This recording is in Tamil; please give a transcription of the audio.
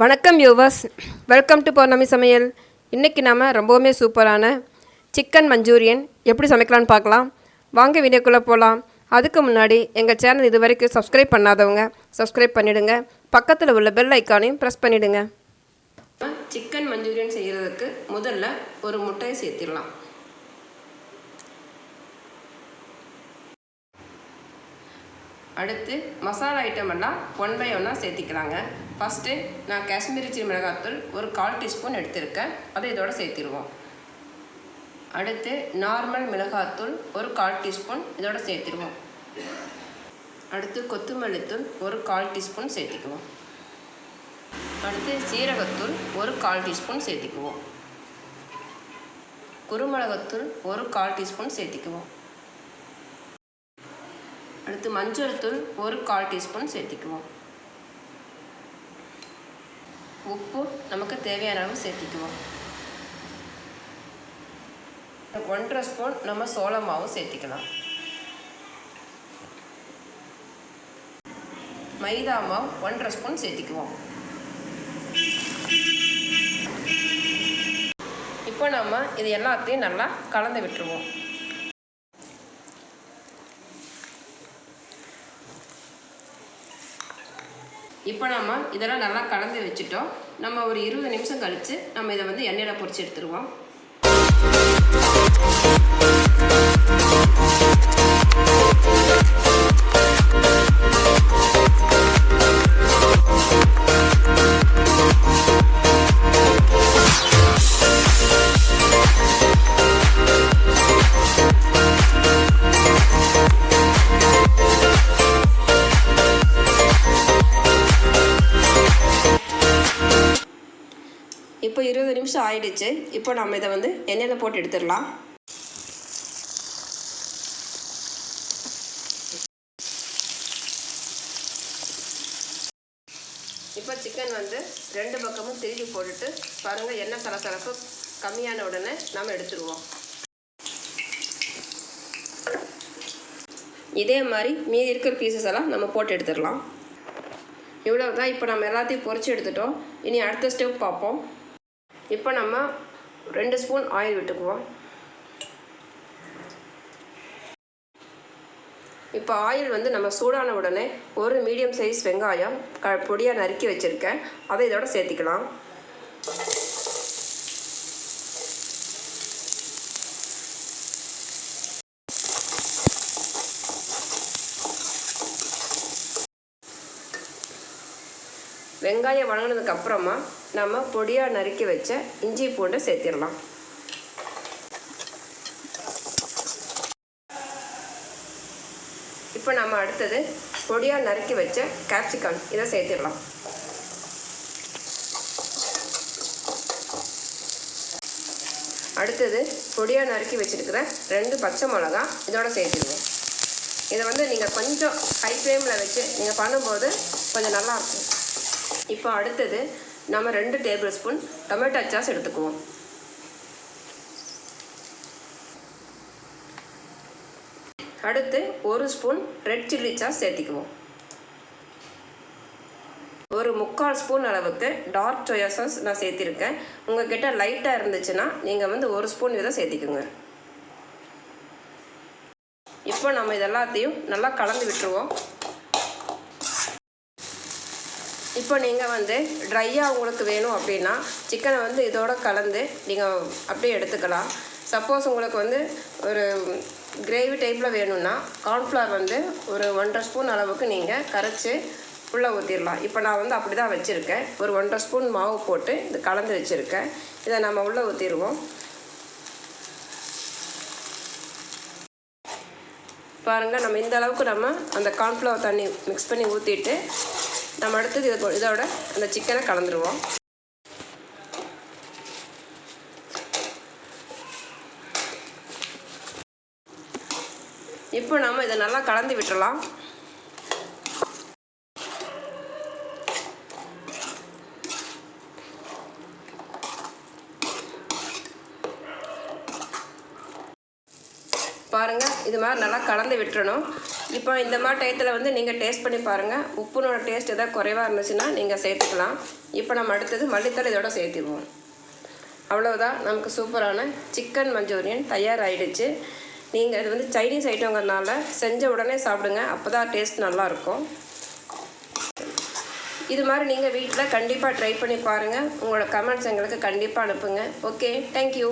வணக்கம் யூவர்ஸ், வெல்கம் டு பௌர்ணமி சமையல். இன்றைக்கி நாம் ரொம்பவுமே சூப்பரான சிக்கன் மஞ்சூரியன் எப்படி சமைக்கலான்னு பார்க்கலாம். வாங்க வீடியோக்குள்ளே போகலாம். அதுக்கு முன்னாடி எங்கள் சேனல் இது வரைக்கும் சப்ஸ்கிரைப் பண்ணாதவங்க சப்ஸ்கிரைப் பண்ணிவிடுங்க. பக்கத்தில் உள்ள பெல் ஐக்கானையும் ப்ரெஸ் பண்ணிவிடுங்க. சிக்கன் மஞ்சூரியன் செய்கிறதுக்கு முதல்ல ஒரு முட்டையை சேர்த்திடலாம். அடுத்து மசாலா ஐட்டம் எல்லாம் 1 by 1 சேர்த்திக்கலாங்க. ஃபஸ்ட்டு நான் காஷ்மீரி சில்லி மிளகாத்தூள் ஒரு 1/4 டீஸ்பூன் எடுத்திருக்கேன், அதை இதோட சேர்த்திடுவோம். அடுத்து நார்மல் மிளகாத்தூள் ஒரு 1/4 டீஸ்பூன் இதோட சேர்த்திடுவோம். அடுத்து கொத்தமல்லித்தூள் ஒரு 1/4 டீஸ்பூன் சேர்த்திக்குவோம். அடுத்து சீரகத்தூள் ஒரு 1/4 டீஸ்பூன் சேர்த்திக்குவோம். குருமிளகத்தூள் ஒரு 1/4 டீஸ்பூன் சேர்த்திக்குவோம். அடுத்து மஞ்சள் தூள் ஒரு 1/4 டீஸ்பூன் சேர்த்திக்குவோம். உப்பு நமக்கு தேவையான அளவு சேர்த்திக்குவோம். 1/2 ஸ்பூன் நம்ம சோள மாவு சேர்த்திக்கலாம். மைதா மாவு 1/2 ஸ்பூன் சேர்த்திக்குவோம். இப்போ நம்ம இது எல்லாத்தையும் நல்லா கலந்து விட்டுருவோம். இப்போ நம்ம இதெல்லாம் நல்லா கலந்து வச்சுட்டோம். நம்ம ஒரு 20 நிமிஷம் கழித்து நம்ம இதை வந்து எண்ணெயில் பொரிச்சு எடுத்துருவோம். இப்போ 20 நிமிஷம் ஆயிடுச்சு. இப்போ நம்ம இதை வந்து எண்ணெயில் போட்டு எடுத்துடலாம். இப்போ சிக்கன் வந்து 2 பக்கமும் திருப்பி போட்டுட்டு பாருங்கள், எண்ணெய் சலசலப்பு கம்மியான உடனே நம்ம எடுத்துருவோம். இதே மாதிரி மீதி இருக்கிற பீசஸ் எல்லாம் நம்ம போட்டு எடுத்துடலாம். இவ்வளோ தான். இப்போ நம்ம எல்லாத்தையும் பொரிச்சு எடுத்துட்டோம். இனி அடுத்த ஸ்டெப் பார்ப்போம். இப்போ நம்ம 2 ஸ்பூன் ஆயில் விட்டுக்குவோம். இப்போ ஆயில் வந்து நம்ம சூடான உடனே ஒரு மீடியம் சைஸ் வெங்காயம் பொடியாக நறுக்கி வச்சுருக்கேன், அதை இதோட சேர்த்திக்கலாம். வெங்காயம் வதங்கினதுக்கு அப்புறமா நம்ம பொடியாக நறுக்கி வச்ச இஞ்சி பூண்டை சேர்த்திடலாம். இப்போ நம்ம அடுத்தது பொடியாக நறுக்கி வச்ச கேப்சிகம் இதை சேர்த்திடலாம். அடுத்தது பொடியாக நறுக்கி வச்சுருக்கிற 2 பச்சை மிளகா இதோட சேர்த்திடுவோம். இதை வந்து நீங்கள் கொஞ்சம் ஹை ஃப்ளேமில் வச்சு நீங்கள் பண்ணும்போது கொஞ்சம் நல்லாயிருக்கும். இப்போ அடுத்தது நம்ம 2 டேபிள் ஸ்பூன் டொமேட்டோ சாஸ் எடுத்துக்குவோம். அடுத்து 1 ஸ்பூன் ரெட் சில்லி சாஸ் சேர்த்திக்குவோம். ஒரு 3/4 ஸ்பூன் அளவுக்கு டார்க் சோயா சாஸ் நான் சேர்த்திருக்கேன். உங்கள்கிட்ட லைட்டாக இருந்துச்சுன்னா நீங்கள் வந்து 1 ஸ்பூன் இதை சேர்த்திக்குங்க. இப்போ நம்ம இதெல்லாத்தையும் நல்லா கலந்து விட்டுருவோம். இப்போ நீங்கள் வந்து ட்ரையாக உங்களுக்கு வேணும் அப்படின்னா சிக்கனை வந்து இதோட கலந்து நீங்கள் அப்படியே எடுத்துக்கலாம். சப்போஸ் உங்களுக்கு வந்து ஒரு கிரேவி டைப்பில் வேணும்னா கார்ன்ஃப்ளவர் வந்து ஒரு 1/2 ஸ்பூன் அளவுக்கு நீங்கள் கரைச்சி உள்ளே ஊற்றிடலாம். இப்போ நான் வந்து அப்படி தான் வச்சுருக்கேன். ஒரு 1/2 ஸ்பூன் மாவு போட்டு இது கலந்து வச்சுருக்கேன். இதை நம்ம உள்ளே ஊற்றிடுவோம். பாருங்கள், நம்ம இந்த அளவுக்கு நம்ம அந்த கார்ன்ஃப்ளவர் தண்ணி மிக்ஸ் பண்ணி ஊற்றிட்டு நம்ம அடுத்தது இதோட அந்த சிக்கனை கலந்துருவோம். இப்போ நம்ம இதை நல்லா கலந்து விட்டுறலாம். பாருங்கள், இது மாதிரி நல்லா கலந்து விட்டுறணும். இப்போ இந்த மாதிரி டயத்தில் வந்து நீங்கள் டேஸ்ட் பண்ணி பாருங்கள். உப்புனோட டேஸ்ட் எதாவது குறைவாக இருந்துச்சுன்னா நீங்கள் சேர்த்துக்கலாம். இப்போ நம்ம அடுத்தது மல்லித்தலை இதோட சேர்த்துடுவோம். அவ்வளோதான், நமக்கு சூப்பரான சிக்கன் மஞ்சூரியன் தயாராகிடுச்சு. நீங்கள் இது வந்து சைனீஸ் ஐட்டங்கிறதுனால செஞ்ச உடனே சாப்பிடுங்க, அப்போ தான் டேஸ்ட் நல்லாயிருக்கும். இது மாதிரி நீங்கள் வீட்டில் கண்டிப்பாக ட்ரை பண்ணி பாருங்கள். உங்களோட கமெண்ட்ஸ் எங்களுக்கு கண்டிப்பாக அனுப்புங்க. Okay, thank you.